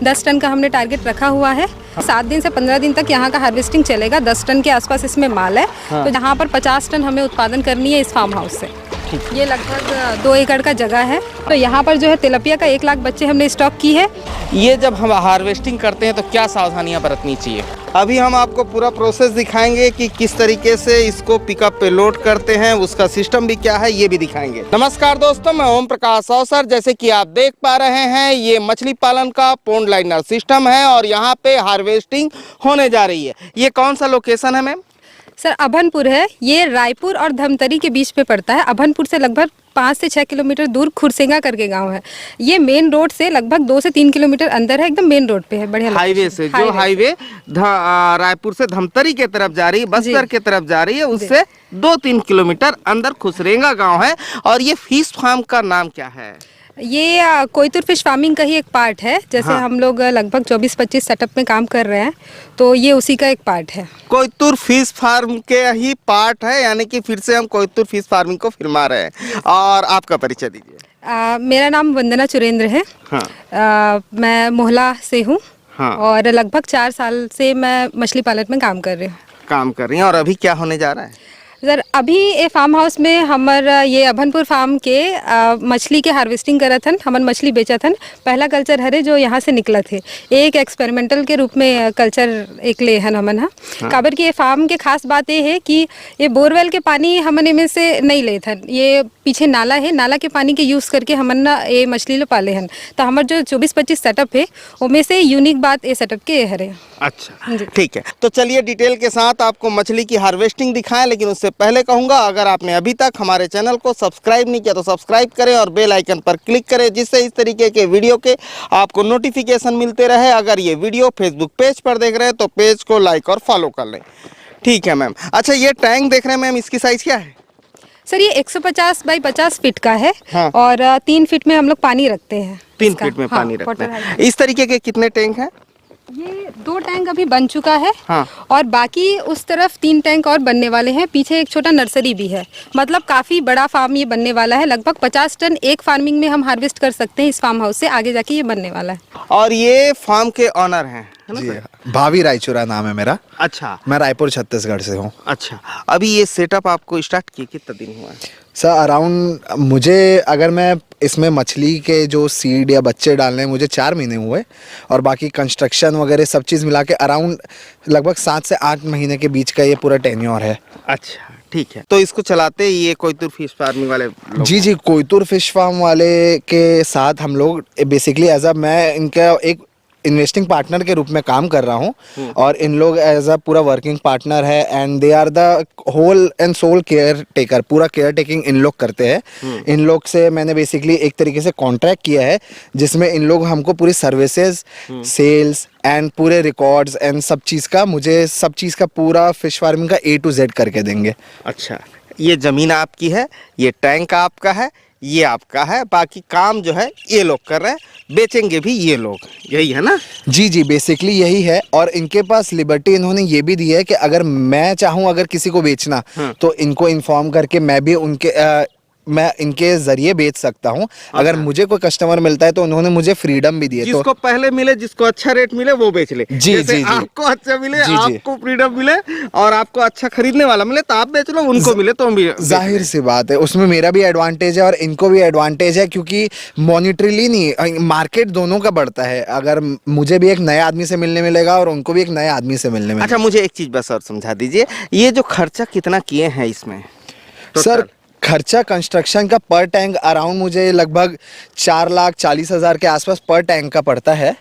10 ton का हमने target रखा हुआ है। 7 दिन से 15 दिन तक यहाँ का हार्वेस्टिंग चलेगा। 10 टन के आसपास इसमें माल है। तो यहाँ पर 50 टन हमें उत्पादन करनी है इस फार्म हाउस से। ये लगभग 2 एकड़ का जगह है। तो यहाँ पर जो है तिलपिया का 1 लाख बच्चे हमने स्टॉक की है। ये जब हम हार्वेस्टिंग करते हैं तो क्या सावधानियां बरतनी चाहिए? अभी हम आपको पूरा प्रोसेस दिखाएंगे कि किस तरीके से इसको पिकअप पे लोड करते हैं, उसका सिस्टम भी क्या है ये भी दिखाएंगे। नमस्कार दोस्तों, मैं ओम प्रकाश अवसर। जैसे कि आप देख पा रहे हैं ये मछली पालन का पॉन्ड लाइनर सिस्टम है और यहाँ पे हार्वेस्टिंग होने जा रही है। ये कौन सा लोकेशन है मैम? सर अभनपुर है। ये रायपुर और धमतरी के बीच पे पड़ता है। अभनपुर से लगभग 5 से 6 किलोमीटर दूर खुरसेंगा करके गांव है। ये मेन रोड से लगभग 2 से 3 किलोमीटर अंदर है, एकदम मेन रोड पे है। बढ़िया हाईवे से जो हाईवे रायपुर से धमतरी के तरफ जा रही है, बस्तर के तरफ जा रही है, उससे 2-3 किलोमीटर अंदर खुसरेंगा गांव है। और ये फिश फार्म का नाम क्या है? ये कोयतुर फिश फार्मिंग का ही एक पार्ट है। जैसे हम लोग लगभग 24-25 सेटअप में काम कर रहे हैं, तो ये उसी का एक पार्ट है। कोयतुर फिश फार्म के ही पार्ट है, यानी कि फिर से हम कोयतुर फिश फार्मिंग को फिरमा रहे हैं। और आपका परिचय दीजिए। मेरा नाम वंदना चुरेंद्र है। मैं मोहला से हूँ। और लगभग 4 साल से मैं मछली पालन में काम कर रही हूँ। और अभी क्या होने जा रहा है सर? अभी ये फार्म हाउस में हमर ये अभनपुर फार्म के मछली के हार्वेस्टिंग करत हन। हमन मछली बेचत हन। पहला कल्चर हरे जो यहाँ से निकला थे, एक एक्सपेरिमेंटल के रूप में कल्चर एक ले हन हमन। काबर की ये फार्म के खास बात ये है कि ये बोरवेल के पानी हमन इनमें से नहीं लेत हन। ये पीछे नाला है, नाला के पानी के यूज़ करके हमन ना ये मछली लो पाले हन। तो हमार जो 24-25 सेटअप है उनमें से यूनिक बात ये सेटअप के हरे। अच्छा, ठीक है। तो चलिए डिटेल के साथ आपको मछली की हार्वेस्टिंग दिखाएं, लेकिन उससे पहले कहूंगा अगर आपने अभी तक हमारे चैनल को सब्सक्राइब नहीं किया तो सब्सक्राइब करें और बेल आइकन पर क्लिक करें, जिससे इस तरीके के वीडियो के आपको नोटिफिकेशन मिलते रहे। अगर ये वीडियो फेसबुक पेज पर देख रहे हैं तो पेज को लाइक और फॉलो कर लें। ठीक है मैम। अच्छा, ये टैंक देख रहे हैं मैम, इसकी साइज क्या है? सर ये 150 बाई 50 फीट का है। और 3 फीट में हम लोग पानी रखते हैं। 3 फीट में पानी रखते हैं। इस तरीके के कितने टैंक हैं? ये 2 टैंक अभी बन चुका है। और बाकी उस तरफ 3 टैंक और बनने वाले हैं। पीछे एक छोटा नर्सरी भी है। मतलब काफ़ी बड़ा फार्म ये बनने वाला है। लगभग 50 टन एक फार्मिंग में हम हार्वेस्ट कर सकते हैं इस फार्म हाउस से। आगे जाके ये बनने वाला है। और ये फार्म के ऑनर हैं? जी, भावी रायचुरा नाम है मेरा। अच्छा। मैं रायपुर छत्तीसगढ़ से हूँ। अच्छा, अभी ये सेटअप आपको स्टार्ट किए कितना दिन हुआ है? सर अराउंड मुझे, अगर मैं इसमें मछली के जो सीड या बच्चे डालने हैं, मुझे 4 महीने हुए। और बाकी कंस्ट्रक्शन वगैरह सब चीज़ मिला के अराउंड लगभग 7 से 8 महीने के बीच का ये पूरा टेन्योर है। अच्छा, ठीक है। तो इसको चलाते ये कोयतुर फिश फार्मिंग वाले लोग? जी, कोयतुर फिश फार्म वाले के साथ हम लोग बेसिकली मैं इनका एक इन्वेस्टिंग पार्टनर के रूप में काम कर रहा हूं। और इन लोग एज अ पूरा वर्किंग पार्टनर है and they are the whole and sole caretaker. पूरा केयर टेकिंग इन लोग करते हैं। इन लोग से मैंने बेसिकली एक तरीके से कॉन्ट्रैक्ट किया है, जिसमें इन लोग हमको पूरी सर्विसेज, सेल्स एंड पूरे रिकॉर्ड्स एंड सब चीज़ का पूरा फिश फार्मिंग का A to Z करके देंगे। अच्छा, ये ज़मीन आपकी है, ये टैंक आपका है, ये आपका है, बाकी काम जो है ये लोग कर रहे हैं, बेचेंगे भी ये लोग, यही है ना? जी, बेसिकली यही है। और इनके पास लिबर्टी इन्होंने ये भी दी है कि अगर मैं चाहूँ अगर किसी को बेचना तो इनको इन्फॉर्म करके मैं इनके जरिए बेच सकता हूँ। अगर मुझे कोई कस्टमर मिलता है तो उन्होंने मुझे फ्रीडम भी दी है। जिसको पहले मिले, जिसको अच्छा रेट मिले वो बेच ले। जी, आपको अच्छा मिले, आपको फ्रीडम मिले और आपको अच्छा खरीदने वाला मिले तो आप बेच लो, उनको मिले तो भी। जाहिर सी बात है, उसमें मेरा भी एडवांटेज है और इनको भी एडवांटेज है, क्योंकि मॉनिटरीली नहीं, मार्केट दोनों का बढ़ता है। अगर मुझे भी एक नए आदमी से मिलने मिलेगा और उनको भी एक नए आदमी से मिलने मिलेगा। अच्छा, मुझे एक चीज बस और समझा दीजिए, ये जो खर्चा कितना किए हैं इसमें? सर खर्चा कंस्ट्रक्शन का पर टैंक अराउंड मुझे लगभग 4,40,000 के आसपास पर टैंक का पड़ता है।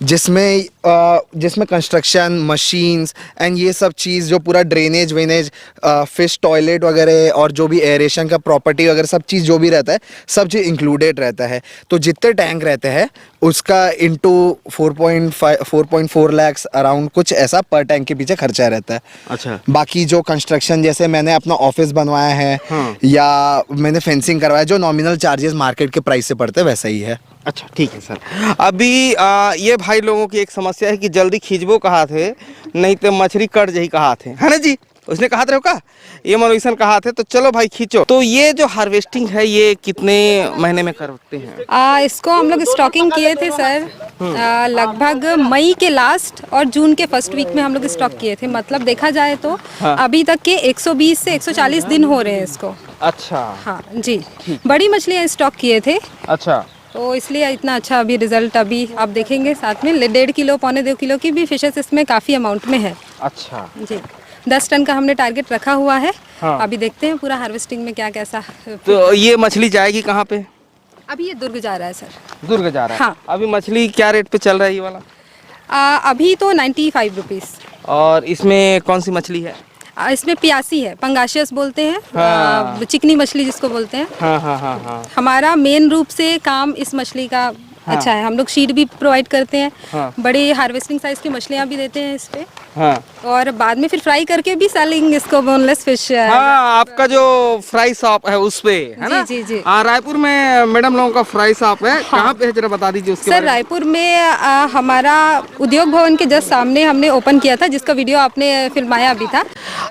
जिसमें कंस्ट्रक्शन, मशीन्स एंड ये सब चीज़, जो पूरा ड्रेनेज वेनेज, फिश टॉयलेट वगैरह और जो भी एरेशन का प्रॉपर्टी वगैरह सब चीज़ जो भी रहता है, सब चीज़ इंक्लूडेड रहता है। तो जितने टैंक रहते हैं उसका इंटू 4.4 लाख अराउंड कुछ ऐसा पर टैंक के पीछे खर्चा रहता है। अच्छा। बाकी जो कंस्ट्रक्शन, जैसे मैंने अपना ऑफिस बनवाया है या मैंने फेंसिंग करवाया, जो नॉमिनल चार्जेस मार्केट के प्राइस से पड़ते हैं वैसा ही है। अच्छा, ठीक है सर। अभी ये भाई लोगों की एक समस्या है कि जल्दी खींचबो कहा थे, नहीं तो मछली कट जही कहा थे, है ना जी? उसने कहा था का ये मनोविशन कहा थे, तो चलो भाई खींचो। तो ये जो हार्वेस्टिंग है ये कितने महीने में करते हैं? इसको हम लोग स्टॉकिंग किए थे सर लगभग मई के लास्ट और जून के फर्स्ट वीक में हम लोग स्टॉक किए थे। मतलब देखा जाए तो अभी तक के 120 से 140 दिन हो रहे हैं इसको। अच्छा। हाँ जी, बड़ी मछलियाँ स्टॉक किए थे अच्छा। तो इसलिए इतना अच्छा अभी रिजल्ट अभी आप देखेंगे। साथ में 1.5 किलो पौने 2 किलो की भी फिशेस इसमें काफ़ी अमाउंट में है अच्छा जी। 10 टन का हमने टारगेट रखा हुआ है। हाँ। अभी देखते हैं पूरा हार्वेस्टिंग में क्या कैसा। तो ये मछली जाएगी कहाँ पे? अभी ये दुर्ग जा रहा है सर। दुर्ग जा रहा है। हाँ। अभी मछली क्या रेट पे चल रहा है ये वाला? अभी तो 95 रुपीज़। और इसमें कौन सी मछली है? इसमें पियासी है, पंगाशियस बोलते हैं। हाँ। चिकनी मछली जिसको बोलते हैं। हाँ हाँ हाँ हाँ। हमारा मेन रूप से काम इस मछली का अच्छा है। हम लोग शीट भी प्रोवाइड करते हैं। हाँ। बड़ी हार्वेस्टिंग साइज की मछलियाँ भी देते हैं इस पे। हाँ और बाद में फिर फ्राई करके भी सेलिंग इसको बोनलेस फिश। हाँ, आपका जो फ्राई शॉप है उस पे है ना? जी, जी। हाँ, रायपुर में मैडम लोगों का फ्राई शॉप है। कहाँ पे है जरा बता दीजिए उसके सर बारे में। रायपुर में हमारा उद्योग भवन के जस्ट सामने हमने ओपन किया था, जिसका वीडियो आपने फिल्माया अभी था।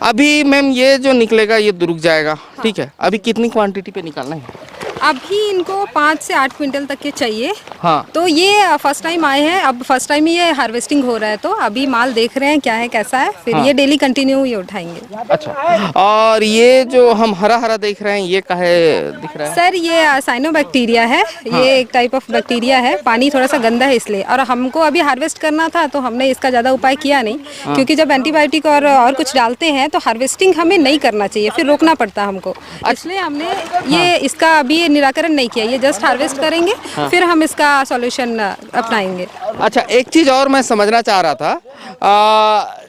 अभी मैम ये जो निकलेगा ये दुर्ग जाएगा, ठीक है। अभी कितनी क्वांटिटी पे निकालना है? अभी इनको 5 से 8 क्विंटल तक के चाहिए। हाँ। तो ये फर्स्ट टाइम आए हैं, अब फर्स्ट टाइम ही ये हार्वेस्टिंग हो रहा है तो अभी माल देख रहे हैं क्या है कैसा है, फिर ये डेली कंटिन्यू ये उठाएंगे। अच्छा, और ये जो हम हरा हरा देख रहे हैं ये काहे दिख रहा है? सर ये साइनोबैक्टीरिया है। ये एक टाइप ऑफ बैक्टीरिया है। पानी थोड़ा सा गंदा है इसलिए, और हमको अभी हार्वेस्ट करना था तो हमने इसका ज़्यादा उपाय किया नहीं। क्योंकि जब एंटीबायोटिक और कुछ डालते हैं तो हार्वेस्टिंग हमें नहीं करना चाहिए, फिर रोकना पड़ता है हमको। इसलिए हमने ये इसका अभी निराकरण नहीं किया। ये जस्ट हार्वेस्ट करेंगे फिर हम इसका सॉल्यूशन अपनाएंगे। अच्छा, एक चीज और मैं समझना चाह रहा था।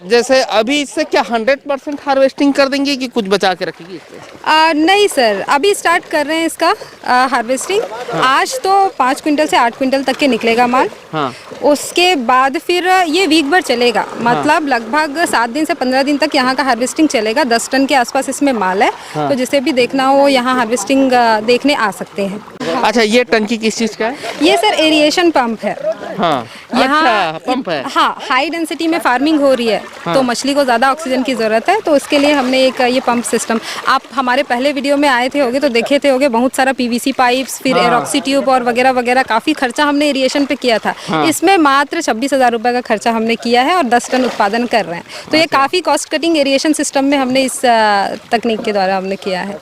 जैसे अभी इससे क्या 100% हार्वेस्टिंग कर देंगे कि कुछ बचा के रखेंगे इससे? नहीं सर, अभी स्टार्ट कर रहे हैं इसका हार्वेस्टिंग। आज तो 5 क्विंटल से 8 क्विंटल तक के निकलेगा माल। हाँ। उसके बाद फिर ये वीक भर चलेगा। मतलब लगभग 7 दिन से 15 दिन तक यहाँ का हार्वेस्टिंग चलेगा। 10 टन के आसपास इसमें माल है। तो जिसे भी देखना हो यहाँ हार्वेस्टिंग देखने आ सकते हैं। अच्छा, ये टंकी किस चीज का है? ये सर एरिएशन पंप है। हाँ। यहाँ अच्छा, पंप है। हाँ, हाई डेंसिटी में फार्मिंग हो रही है। तो मछली को ज़्यादा ऑक्सीजन की ज़रूरत है, तो उसके लिए हमने एक ये पंप सिस्टम, आप हमारे पहले वीडियो में आए थे होगे तो देखे थे होगे, बहुत सारा पीवीसी पाइप्स, फिर एरोक्सी ट्यूब और वगैरह वगैरह काफ़ी खर्चा हमने एरिएशन पे किया था। इसमें मात्र 26,000 रुपये का खर्चा हमने किया है और 10 टन उत्पादन कर रहे हैं। तो ये काफ़ी कॉस्ट कटिंग एरिएशन सिस्टम में हमने इस तकनीक के द्वारा हमने किया है।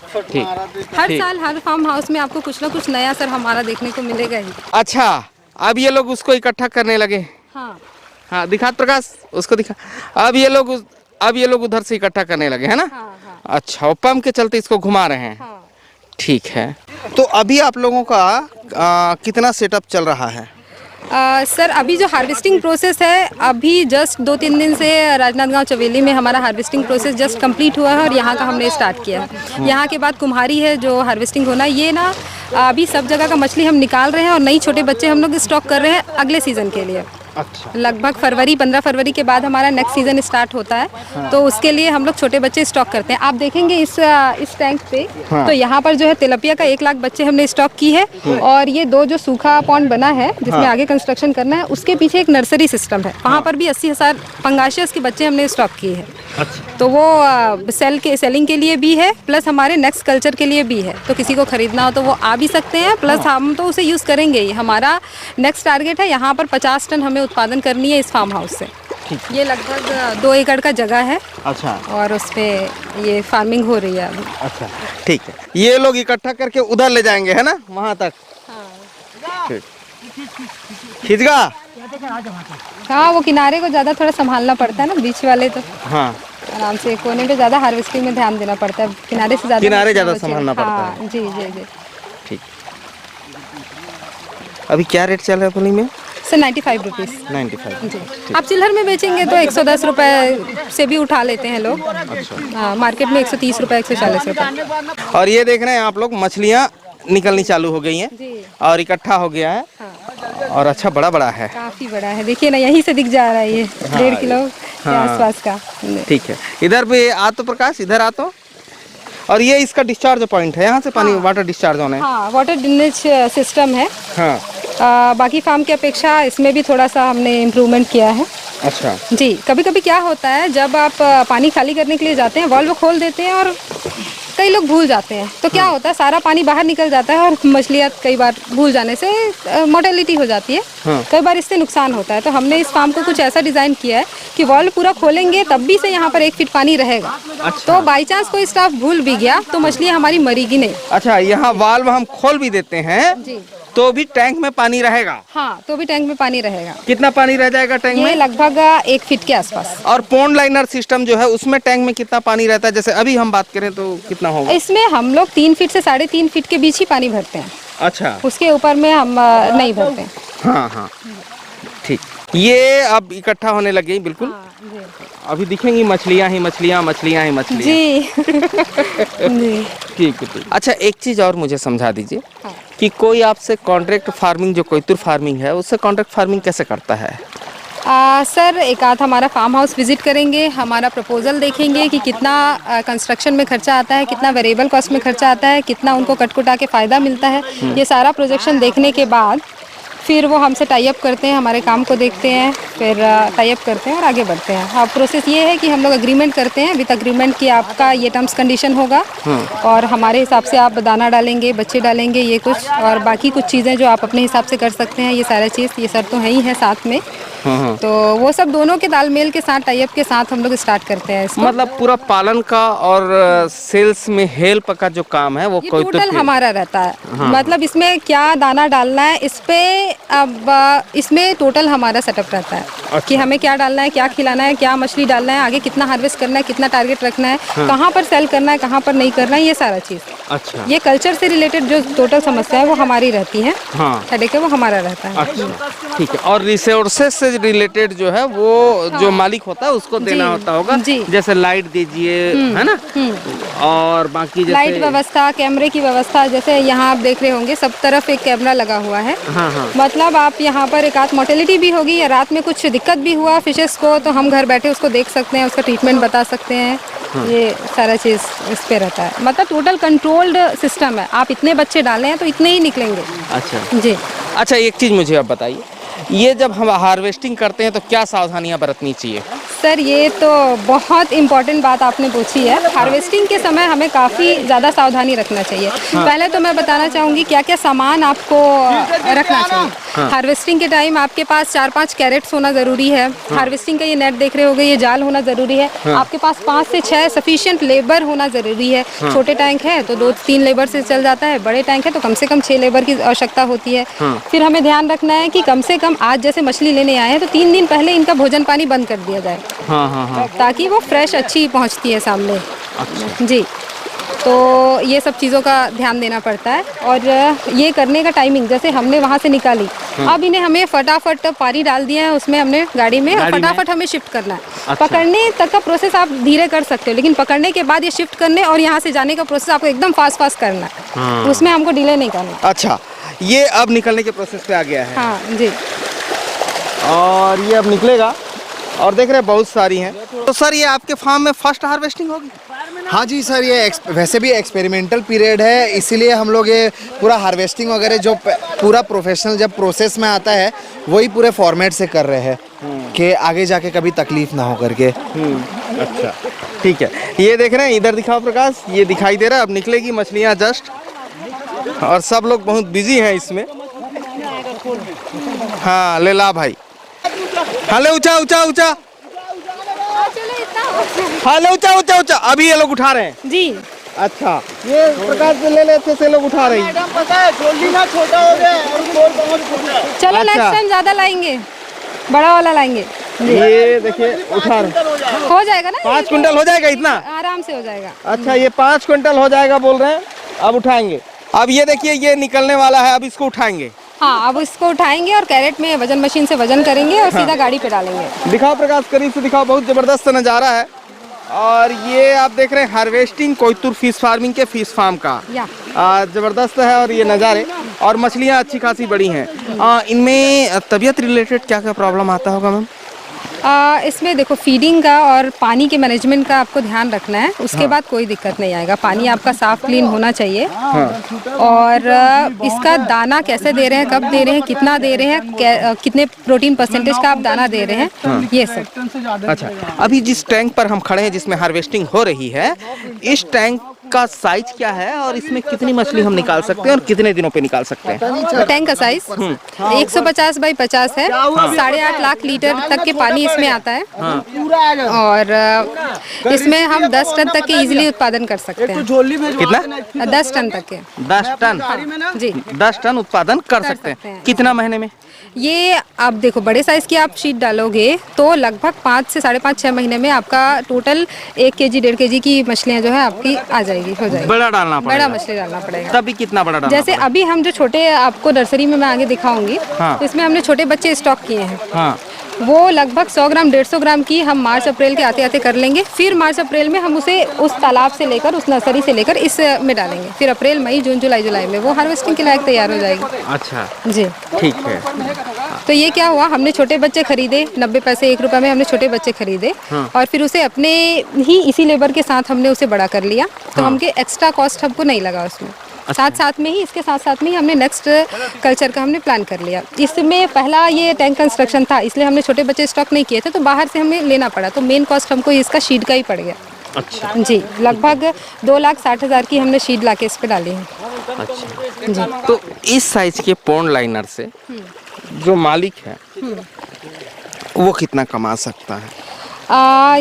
हर साल हर फार्म हाउस में आपको कुछ ना कुछ नया सर हमारा देखने को मिलेगा ही। अच्छा, अब ये लोग उसको इकट्ठा करने लगे। हाँ हाँ, दिखा प्रकाश, उसको दिखा। अब ये लोग उधर से इकट्ठा करने लगे है ना? हाँ। अच्छा, वो पंप के चलते इसको घुमा रहे हैं। हाँ। ठीक है। तो अभी आप लोगों का कितना सेटअप चल रहा है? सर अभी जो हार्वेस्टिंग प्रोसेस है, अभी जस्ट 2-3 दिन से राजनांदगांव चवेली में हमारा हार्वेस्टिंग प्रोसेस जस्ट कंप्लीट हुआ है और यहाँ का हमने स्टार्ट किया है। यहाँ के बाद कुम्हारी है जो हार्वेस्टिंग होना, ये ना अभी सब जगह का मछली हम निकाल रहे हैं और नई छोटे बच्चे हम लोग स्टॉक कर रहे हैं अगले सीज़न के लिए। अच्छा। लगभग 15 फरवरी के बाद हमारा नेक्स्ट सीज़न स्टार्ट होता है। तो उसके लिए हम लोग छोटे बच्चे स्टॉक करते हैं। आप देखेंगे इस टैंक पे तो यहाँ पर जो है तिलपिया का 1 लाख बच्चे हमने स्टॉक की है। और ये 2 जो सूखा पॉन्ड बना है जिसमें आगे कंस्ट्रक्शन करना है, उसके पीछे एक नर्सरी सिस्टम है। वहाँ पर भी 80,000 पंगाशियस के बच्चे हमने स्टॉक किए हैं। तो वो सेलिंग के लिए भी है, प्लस हमारे नेक्स्ट कल्चर के लिए भी है। तो किसी को खरीदना हो तो वो आ भी सकते हैं, प्लस हम तो उसे यूज़ करेंगे ही। हमारा नेक्स्ट टारगेट है यहाँ पर 50 टन हमें उत्पादन करनी है इस फार्म हाउस से। ये लगभग 2 एकड़ का जगह है। अच्छा। और उस पे ये फार्मिंग हो रही है अभी। अच्छा, ठीक है। ये लोग इकट्ठा करके उधर ले जाएंगे है ना, वहाँ तक? ठीक। खिचगा। हाँ, वो किनारे को ज़्यादा थोड़ा संभालना पड़ता है ना, बीच वाले तो हाँ, आराम से। कोने पे ज़्यादा हार्वेस्टिंग में ध्यान देना पड़ता है, किनारे से ज़्यादा संभालना पड़ता है। हाँ, जी जी जी। ठीक। अभी क्या रेट चल रहा है पुलिंग में? Sir 95 rupees. 95 जी। आप चिल्हर में बेचेंगे तो 110 रुपये से भी उठा लेते हैं लोग। हाँ, मार्केट में 130 रुपये 140 रुपये। और ये देख रहे हैं आप लोग, मछलियाँ निकलनी चालू हो गई हैं और इकट्ठा हो गया है। हाँ। और अच्छा बड़ा बड़ा है, काफ़ी बड़ा है। देखिए ना, यहीं से दिख जा रहा है ये 1.5 किलो के आसपास का। ठीक है। इधर पे आ तो प्रकाश, इधर आ तो। और ये इसका डिस्चार्ज पॉइंट है, यहाँ से पानी वाटर डिस्चार्ज होना है। हाँ, वाटर ड्रेनेज सिस्टम है। हाँ। बाकी फार्म की अपेक्षा इसमें भी थोड़ा सा हमने इम्प्रूवमेंट किया है। अच्छा जी। कभी कभी क्या होता है, जब आप पानी खाली करने के लिए जाते हैं, वाल्व खोल देते हैं और कई लोग भूल जाते हैं, तो क्या होता है सारा पानी बाहर निकल जाता है और मछलियाँ कई बार भूल जाने से मोर्टेलिटी हो जाती है। कई बार इससे नुकसान होता है। तो हमने इस फार्म को कुछ ऐसा डिज़ाइन किया है कि वॉल्व पूरा खोलेंगे तब भी से यहाँ पर 1 फीट पानी रहेगा। तो बाई चांस कोई स्टाफ भूल भी गया तो मछलियाँ हमारी मरेगी नहीं। अच्छा, यहाँ वाल्व हम खोल भी देते हैं जी तो भी टैंक में पानी रहेगा? हाँ, तो भी टैंक में पानी रहेगा। कितना पानी रह जाएगा टैंक ये में? लगभग 1 फीट के आसपास। और पॉन्ड लाइनर सिस्टम जो है उसमें टैंक में कितना पानी रहता है? जैसे अभी हम बात करें तो कितना होगा? इसमें हम लोग 3 फीट से 3.5 फीट के बीच ही पानी भरते हैं। अच्छा, उसके ऊपर में हम नहीं भरते। हाँ हाँ, ठीक। ये अब इकट्ठा होने लग गई बिल्कुल। जी अभी दिखेंगी मछलियाँ ही मछलियाँ, मछलियाँ ही मछलियाँ। जी जी। ठीक है, ठीक। अच्छा, एक चीज़ और मुझे समझा दीजिए हाँ। कि कोई आपसे कॉन्ट्रैक्ट फार्मिंग, जो कोयतुर फार्मिंग है, उससे कॉन्ट्रैक्ट फार्मिंग कैसे करता है? सर एक आध हमारा फार्म हाउस विजिट करेंगे, हमारा प्रपोजल देखेंगे कि कितना कंस्ट्रक्शन में खर्चा आता है, कितना वेरिएबल कॉस्ट में खर्चा आता है, कितना उनको कटकुटा के फ़ायदा मिलता है। ये सारा प्रोजेक्शन देखने के बाद फिर वो हमसे टाई अप करते हैं, हमारे काम को देखते हैं, फिर टाई अप करते हैं और आगे बढ़ते हैं। अब प्रोसेस ये है कि हम लोग एग्रीमेंट करते हैं, विद एग्रीमेंट कि आपका ये टर्म्स कंडीशन होगा और हमारे हिसाब से आप दाना डालेंगे, बच्चे डालेंगे, ये कुछ और बाकी कुछ चीज़ें जो आप अपने हिसाब से कर सकते हैं, ये सारा चीज़, ये सब तो है ही है साथ में। तो वो सब दोनों के तालमेल के साथ, टाई अप के साथ हम लोग स्टार्ट करते हैं इसको। मतलब पूरा पालन का और सेल्स में हेल्प का जो काम है वो ये कोयतुर टोटल के- हमारा रहता है। मतलब इसमें क्या दाना डालना है, इस पे अब इसमें टोटल हमारा सेटअप रहता है कि हमें क्या डालना है, क्या खिलाना है, क्या मछली डालना है, आगे कितना हार्वेस्ट करना है, कितना टारगेट रखना है, कहाँ पर सेल करना है, कहाँ पर नहीं करना है, ये सारा चीज़। अच्छा, ये कल्चर से रिलेटेड जो टोटल समस्या है वो हमारी रहती है, हाँ, हेडेक है वो हमारा रहता है। अच्छा, ठीक है। और रिसोर्सेज से रिलेटेड जो है वो जो मालिक होता है उसको देना जी, होता होगा। जी। जैसे लाइट दीजिए, है ना, और बाकी जैसे लाइट व्यवस्था, कैमरे की व्यवस्था, जैसे यहाँ आप देख रहे होंगे सब तरफ एक कैमरा लगा हुआ है। हाँ हाँ, मतलब आप यहाँ पर एक आध मोर्टेलिटी भी होगी या रात में कुछ दिक्कत भी हुआ फिशेस को तो हम घर बैठे उसको देख सकते हैं, उसका ट्रीटमेंट बता सकते हैं। ये सारा चीज़ इस पे रहता है। मतलब टोटल कंट्रोल्ड सिस्टम है। आप इतने बच्चे डाले हैं तो इतने ही निकलेंगे। अच्छा जी अच्छा, एक चीज़ मुझे आप बताइए, ये जब हम हार्वेस्टिंग करते हैं तो क्या सावधानियां बरतनी चाहिए? सर ये तो बहुत इम्पोर्टेंट बात आपने पूछी है। हार्वेस्टिंग के समय हमें काफ़ी ज़्यादा सावधानी रखना चाहिए। पहले तो मैं बताना चाहूँगी क्या क्या सामान आपको रखना चाहिए। हार्वेस्टिंग के टाइम आपके पास 4-5 कैरेट्स होना ज़रूरी है। हार्वेस्टिंग का ये नेट देख रहे होगे, ये जाल होना ज़रूरी है। आपके पास 5 से 6 सफिशिएंट लेबर होना ज़रूरी है। छोटे टैंक है तो 2-3 लेबर से चल जाता है, बड़े टैंक है तो कम से कम 6 लेबर की आवश्यकता होती है। फिर हमें ध्यान रखना है कि कम से कम आज जैसे मछली लेने आए हैं तो 3 दिन पहले इनका भोजन पानी बंद कर दिया जाए, हाँ हाँ हाँ, ताकि वो फ्रेश अच्छी पहुंचती है सामने। अच्छा, जी, तो ये सब चीज़ों का ध्यान देना पड़ता है। और ये करने का टाइमिंग, जैसे हमने वहाँ से निकाली, अब इन्हें हमें फटाफट पानी डाल दिया है उसमें हमने गाड़ी में, और फटाफट हमें शिफ्ट करना है। अच्छा। पकड़ने तक का प्रोसेस आप धीरे कर सकते हो, लेकिन पकड़ने के बाद ये शिफ्ट करने और यहाँ से जाने का प्रोसेस आपको एकदम फास्ट फास्ट करना है। तो उसमें हमको डिले नहीं करना। अच्छा, ये अब निकलने के प्रोसेस पे आ गया है हाँ जी, और ये अब निकलेगा और देख रहे हैं बहुत सारी हैं। तो सर ये आपके फार्म में फर्स्ट हार्वेस्टिंग होगी? हाँ जी सर, ये वैसे भी एक्सपेरिमेंटल पीरियड है, इसीलिए हम लोग ये पूरा हार्वेस्टिंग वगैरह जो पूरा प्रोफेशनल जब प्रोसेस में आता है वही पूरे फॉर्मेट से कर रहे हैं कि आगे जाके कभी तकलीफ ना हो करके। अच्छा, ठीक है। ये देख रहे हैं, इधर दिखाओ प्रकाश, ये दिखाई दे रहा है, अब निकलेगी मछलियाँ जस्ट, और सब लोग बहुत बिजी हैं इसमें। हाँ ले ला भाई, हाँ ले ऊंचा ऊंचा ऊंचा, हाँ ले ऊंचा ऊंचा ऊंचा, अभी ये लोग उठा रहे हैं। जी अच्छा, ये प्रकार से ले लेते से लोग उठा रहे हैं। छोटा हो गया और चलो अच्छा। नेक्स्ट टाइम ज़्यादा लाएंगे, बड़ा वाला लाएंगे। ये देखिए उठा रहे, हो जाएगा ना, 5 क्विंटल हो जाएगा इतना? आराम से हो जाएगा। अच्छा, ये 5 क्विंटल हो जाएगा बोल रहे हैं, अब उठाएंगे। अब ये देखिए ये निकलने वाला है, अब इसको उठाएंगे। हाँ, अब इसको उठाएंगे और कैरेट में वजन मशीन से वजन करेंगे और सीधा गाड़ी पे डालेंगे। दिखाओ प्रकाश, करीब से दिखाओ, बहुत जबरदस्त नज़ारा है। और ये आप देख रहे हैं हार्वेस्टिंग कोयतुर फिश फार्मिंग के फिश फार्म का, या जबरदस्त है। और ये नज़ारे और मछलियाँ अच्छी खासी बड़ी हैं। इनमें तबीयत रिलेटेड क्या क्या प्रॉब्लम आता होगा मैम? इसमें देखो फीडिंग का और पानी के मैनेजमेंट का आपको ध्यान रखना है, उसके बाद कोई दिक्कत नहीं आएगा। पानी आपका साफ क्लीन होना चाहिए। और इसका दाना कैसे दे रहे हैं, कब दे रहे हैं, कितना दे रहे हैं, कितने प्रोटीन परसेंटेज का आप दाना दे रहे हैं, ये सब। अच्छा, अभी जिस टैंक पर हम खड़े हैं जिसमें हार्वेस्टिंग हो रही है, इस टैंक का साइज क्या है और इसमें कितनी मछली हम निकाल सकते हैं और कितने दिनों पे निकाल सकते हैं? टैंक का साइज 150 बाई 50 है। 8.5 लाख लीटर तक के पानी इसमें आता है। और इसमें हम 10 टन तक के इजीली उत्पादन कर सकते हैं। कितना? 10 टन तक के। 10 टन? जी 10 टन उत्पादन कर सकते हैं। कितना महीने में? ये आप देखो, बड़े साइज की आप शीट डालोगे तो लगभग 5 से 5.5-6 महीने में आपका टोटल 1 केजी 1.5 केजी की मछलियाँ जो है आपकी आ जाएगी, हो जाएगी। बड़ा डालना पड़ेगा? बड़ा मछली डालना पड़ेगा। तभी कितना बड़ा डालना जैसे अभी हम जो छोटे आपको नर्सरी में मैं आगे दिखाऊंगी, हाँ। इसमें हमने छोटे बच्चे स्टॉक किए हैं। हाँ। वो लगभग 100 ग्राम 150 ग्राम की हम मार्च अप्रैल के आते आते कर लेंगे। फिर मार्च अप्रैल में हम उसे उस तालाब से लेकर, उस नर्सरी से लेकर इस में डालेंगे। फिर अप्रैल मई जून जुलाई में वो हार्वेस्टिंग के लायक तैयार हो जाएगी। अच्छा जी ठीक है। तो ये क्या हुआ, हमने छोटे बच्चे खरीदे 90 पैसे 1 रुपए में हमने छोटे बच्चे खरीदे। और फिर उसे अपने ही इसी लेबर के साथ हमने उसे बड़ा कर लिया। तो हमके एक्स्ट्रा कॉस्ट हमको नहीं लगा उसमें। साथ में ही, इसके साथ में ही हमने नेक्स्ट कल्चर का हमने प्लान कर लिया। इसमें पहला ये टैंक कंस्ट्रक्शन था, इसलिए हमने छोटे बच्चे स्टॉक नहीं किए थे, तो बाहर से हमें लेना पड़ा। तो मेन कॉस्ट हमको इसका शीड का ही पड़ गया। अच्छा जी, लगभग 2,60,000 की हमने शीड लाके इस पे डाली है। अच्छा जी। तो इस साइज के पॉन्ड लाइनर से जो मालिक है वो कितना कमा सकता है?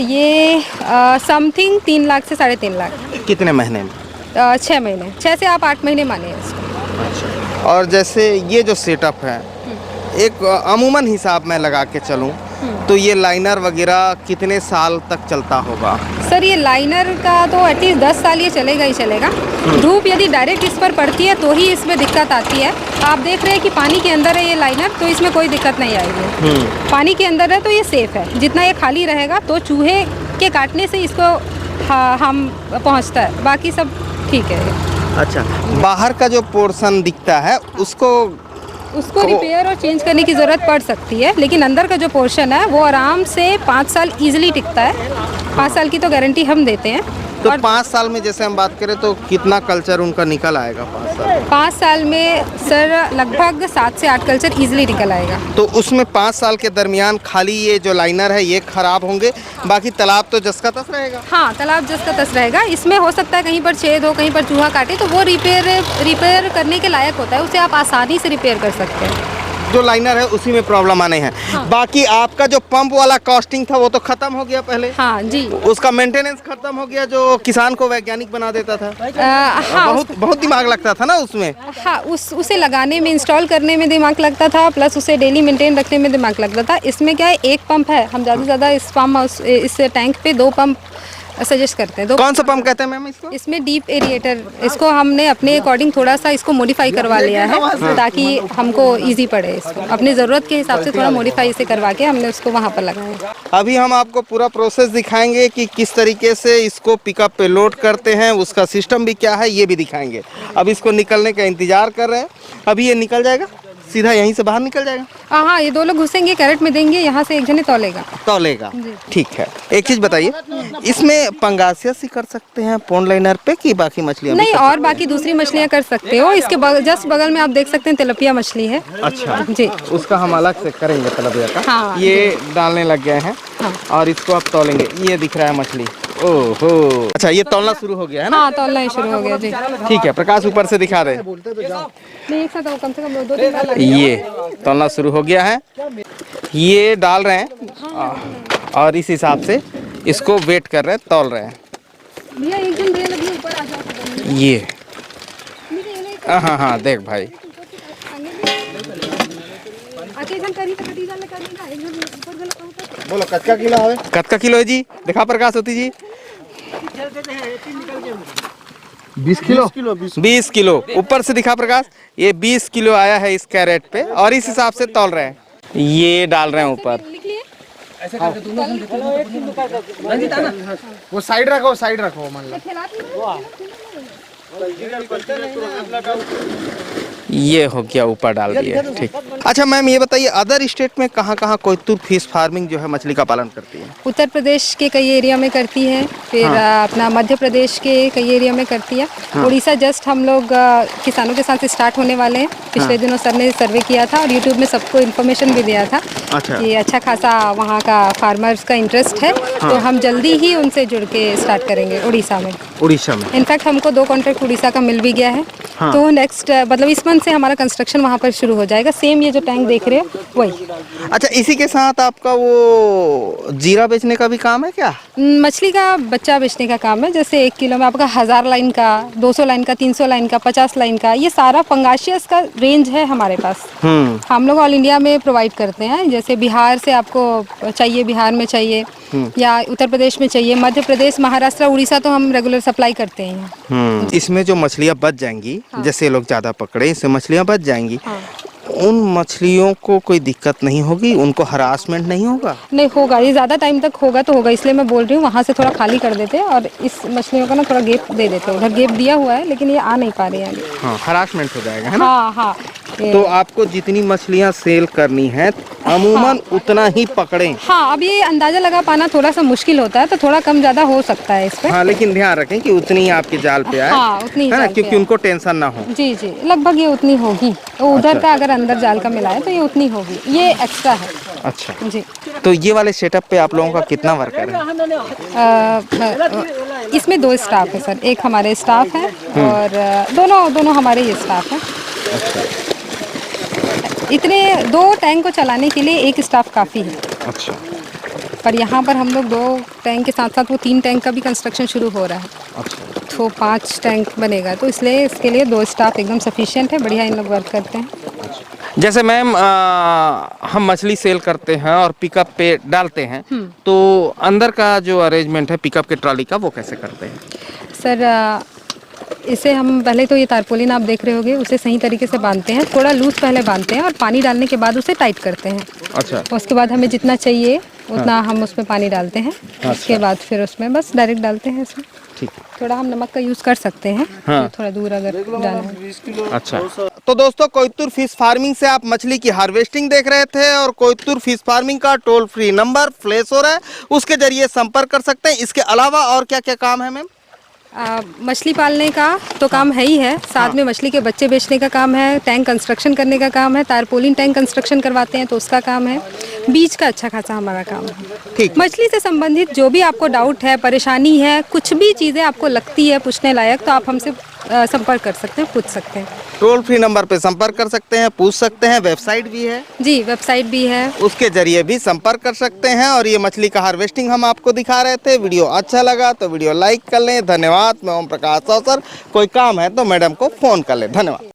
ये समथिंग 3 लाख से 3.5 लाख। कितने महीने में? 6 महीने, 6 से आप 8 महीने माने इसको। और जैसे ये जो सेटअप है, एक अमूमन हिसाब में लगा के चलूं तो ये लाइनर वगैरह कितने साल तक चलता होगा? सर ये लाइनर का तो एटलीस्ट 10 साल ये चलेगा ही चलेगा। धूप यदि डायरेक्ट इस पर पड़ती है तो ही इसमें दिक्कत आती है। आप देख रहे हैं कि पानी के अंदर है ये लाइनर, तो इसमें कोई दिक्कत नहीं आएगी। पानी के अंदर है तो ये सेफ है। जितना ये खाली रहेगा तो चूहे के काटने से इसको हम पहुँचता है, बाकी सब ठीक है। अच्छा, बाहर का जो पोर्शन दिखता है उसको रिपेयर और चेंज करने की ज़रूरत पड़ सकती है, लेकिन अंदर का जो पोर्शन है वो आराम से 5 साल इजीली टिकता है। 5 साल की तो गारंटी हम देते हैं। तो 5 साल में जैसे हम बात करें तो कितना कल्चर उनका निकल आएगा 5 साल? 5 साल में सर लगभग 7 से 8 कल्चर इजीली निकल आएगा। तो उसमें 5 साल के दरमियान खाली ये जो लाइनर है ये खराब होंगे, बाकी तालाब तो जस का तस रहेगा? हाँ, तालाब जस का तस रहेगा। इसमें हो सकता है कहीं पर छेद हो, कहीं पर चूहा काटे, तो वो रिपेयर करने के लायक होता है। उसे आप आसानी से रिपेयर कर सकते हैं। जो लाइनर है उसी में प्रॉब्लम आने हैं। हाँ। बाकी आपका जो पंप वाला कॉस्टिंग था वो तो खत्म हो गया पहले? हाँ जी। उसका मेंटेनेंस खत्म हो गया जो किसान को वैज्ञानिक बना देता था। हाँ, बहुत दिमाग लगता था ना उसमें। हाँ, उसे लगाने में, इंस्टॉल करने में दिमाग लगता था, प्लस उसे डेली मेंटेन रखने में दिमाग लगता था। इसमें क्या है, एक पंप है। हम ज़्यादा से ज़्यादा इस फार्म हाउस, इस टैंक पे 2 पंप सजेस्ट करते हैं। कौन सा पंप कहते हैं मैम इसको? इसमें डीप एरिएटर, इसको हमने अपने अकॉर्डिंग थोड़ा सा इसको मॉडिफाई करवा लिया है ताकि हमको इजी पड़े। इसको अपनी ज़रूरत के हिसाब से थोड़ा मॉडिफाई इसे करवा के हमने उसको वहाँ पर लगाया। अभी हम आपको पूरा प्रोसेस दिखाएंगे कि किस तरीके से इसको पिकअप पे लोड करते हैं, उसका सिस्टम भी क्या है ये भी दिखाएंगे। अब इसको निकलने का इंतजार कर रहे हैं। अभी ये निकल जाएगा, सीधा यहीं से बाहर निकल जाएगा? हाँ, ये 2 लोग घुसेंगे, कैरेट में देंगे, यहाँ से एक जने तौलेगा। ठीक है, एक चीज बताइए, इसमें पंगासियस ही कर सकते हैं पॉन्ड लाइनर पे कि बाकी मछलियाँ? नहीं, और बाकी दूसरी मछलियाँ कर सकते हो। इसके जस्ट बगल में आप देख सकते हैं तिलपिया मछली है। अच्छा जी, उसका हम अलग से करेंगे तिलपिया का। हाँ, ये डालने लग गए हैं। हाँ। और इसको आप तौलेंगे। ये दिख रहा है मछली। ओहो, अच्छा ये तौलना शुरू हो गया है ना? हाँ, तौलना ही शुरू हो गया जी। ठीक है, प्रकाश ऊपर से दिखा दे। नहीं, एक साथ कम से कम 2-3 बार लगेगा। ये तौलना शुरू हो गया है, ये डाल रहे हैं और इस हिसाब से इसको वेट कर रहे हैं, तौल रहे हैं। भैया एक जन भैया लगी ऊपर आ जाओ। ये हाँ हाँ देख भाई, बोलो कच्चा किलो है? कतका किलो है जी? दिखा प्रकाश होती जी। 20 किलो। 20 किलो ऊपर से दिखा प्रकाश। ये 20 किलो आया है इस कैरेट पे और इस हिसाब से तौल रहे हैं। ये डाल रहे हैं ऊपर। वो साइड रखो मान लो। ये हो गया, ऊपर डाल दिया। ठीक। अच्छा मैम, ये बताइए अदर स्टेट में कहाँ कहाँ कोयतुर फिश फार्मिंग जो है मछली का पालन करती है? उत्तर प्रदेश के कई एरिया में करती है, फिर अपना मध्य प्रदेश के कई एरिया में करती है। उड़ीसा जस्ट हम लोग किसानों के साथ स्टार्ट होने वाले हैं। पिछले दिनों सर ने सर्वे किया था और यूट्यूब में सबको इन्फॉर्मेशन भी दिया था अच्छा। कि अच्छा खासा वहाँ का फार्मर्स का इंटरेस्ट है, तो हम जल्दी ही उनसे जुड़ के स्टार्ट करेंगे उड़ीसा में। उड़ीसा में इनफैक्ट हमको 2 कॉन्ट्रैक्ट उड़ीसा का मिल भी गया है। हाँ। तो नेक्स्ट मतलब इस मंथ से हमारा कंस्ट्रक्शन वहाँ पर शुरू हो जाएगा। सेम ये जो टैंक देख रहे हो वही। अच्छा, इसी के साथ आपका वो जीरा बेचने का भी काम है क्या? मछली का बच्चा बेचने का काम है। जैसे 1 किलो में आपका 1000 लाइन का, 200 लाइन का, 300 लाइन का, 50 लाइन का, ये सारा फंगाशियस का रेंज है हमारे पास। हम लोग ऑल इंडिया में प्रोवाइड करते हैं। जैसे बिहार से आपको चाहिए, बिहार में चाहिए या उत्तर प्रदेश में चाहिए, मध्य प्रदेश, महाराष्ट्र, उड़ीसा, तो हम रेगुलर सप्लाई करते हैं। इसमें जो मछलियाँ बच जाएंगी, जैसे लोग ज़्यादा पकड़े इससे मछलियाँ बच जाएंगी, हाँ। उन मछलियों को कोई दिक्कत नहीं होगी? उनको हरासमेंट नहीं होगा? नहीं होगा, ये ज़्यादा टाइम तक होगा तो होगा, इसलिए मैं बोल रही हूँ वहाँ से थोड़ा खाली कर देते हैं और इस मछलियों का ना थोड़ा गैप दे देते हैं। उधर गैप दिया हुआ है लेकिन ये आ नहीं पा रही है अभी। हाँ, हरासमेंट हो जाएगा, है ना? हाँ हाँ। तो आपको जितनी मछलियाँ सेल करनी है अमूमन उतना ही पकड़ें। हाँ, अब ये अंदाज़ा लगा पाना थोड़ा सा मुश्किल होता है, तो थोड़ा कम ज़्यादा हो सकता है इस पे। हाँ, लेकिन ध्यान रखें कि उतनी ही आपके जाल पे आए। हाँ, उतनी ही है ना, जाल पे क्योंकि आए। उनको टेंशन ना हो। जी जी, लगभग ये उतनी होगी। तो उधर का अगर अंदर जाल का मिला है तो ये उतनी होगी, ये एक्स्ट्रा है। अच्छा, जी। तो ये वाले सेटअप पे आप लोगों का कितना वर्कर है? इसमें 2 स्टाफ है सर, एक हमारे स्टाफ है और दोनों हमारे ही स्टाफ हैं। इतने 2 टैंक को चलाने के लिए 1 स्टाफ काफ़ी है। अच्छा। पर यहाँ पर हम लोग 2 टैंक के साथ साथ वो 3 टैंक का भी कंस्ट्रक्शन शुरू हो रहा है। अच्छा। तो 5 टैंक बनेगा, तो इसलिए इसके लिए 2 स्टाफ एकदम सफिशिएंट है। बढ़िया इन लोग वर्क करते हैं। जैसे मैम हम मछली सेल करते हैं और पिकअप पे डालते हैं, तो अंदर का जो अरेंजमेंट है पिकअप के ट्रॉली का, वो कैसे करते हैं? सर इसे हम पहले तो ये तारपोलिन आप देख रहे होंगे, उसे सही तरीके से बांधते हैं, थोड़ा लूज पहले बांधते हैं और पानी डालने के बाद उसे टाइट करते हैं। अच्छा। उसके बाद हमें जितना चाहिए उतना हम उसमें पानी डालते हैं। उसके बाद फिर उसमें बस डायरेक्ट डालते हैं इसमें। ठीक। थोड़ा हम नमक का यूज़ कर सकते हैं। हाँ। थोड़ा दूर अगर जाना है। अच्छा, तो दोस्तों कोयतुर फिश फार्मिंग से आप मछली की हार्वेस्टिंग देख रहे थे और कोयतुर फिश फार्मिंग का टोल फ्री नंबर फ्लैश हो रहा है, उसके जरिए संपर्क कर सकते हैं। इसके अलावा और क्या क्या काम है मैम? मछली पालने का तो काम है ही है, साथ में मछली के बच्चे बेचने का काम है, टैंक कंस्ट्रक्शन करने का काम है, तारपोलिन टैंक कंस्ट्रक्शन करवाते हैं तो उसका काम है, बीज का अच्छा खासा हमारा काम है। ठीक। मछली से संबंधित जो भी आपको डाउट है, परेशानी है, कुछ भी चीज़ें आपको लगती है पूछने लायक, तो आप हमसे संपर्क कर सकते हैं, पूछ सकते हैं। टोल फ्री नंबर पे संपर्क कर सकते हैं, पूछ सकते हैं। वेबसाइट भी है? जी, वेबसाइट भी है, उसके जरिए भी संपर्क कर सकते हैं। और ये मछली का हार्वेस्टिंग हम आपको दिखा रहे थे। वीडियो अच्छा लगा तो वीडियो लाइक कर लें। धन्यवाद। मैं ओम प्रकाश अवसर। कोई काम है तो मैडम को फोन कर लें। धन्यवाद।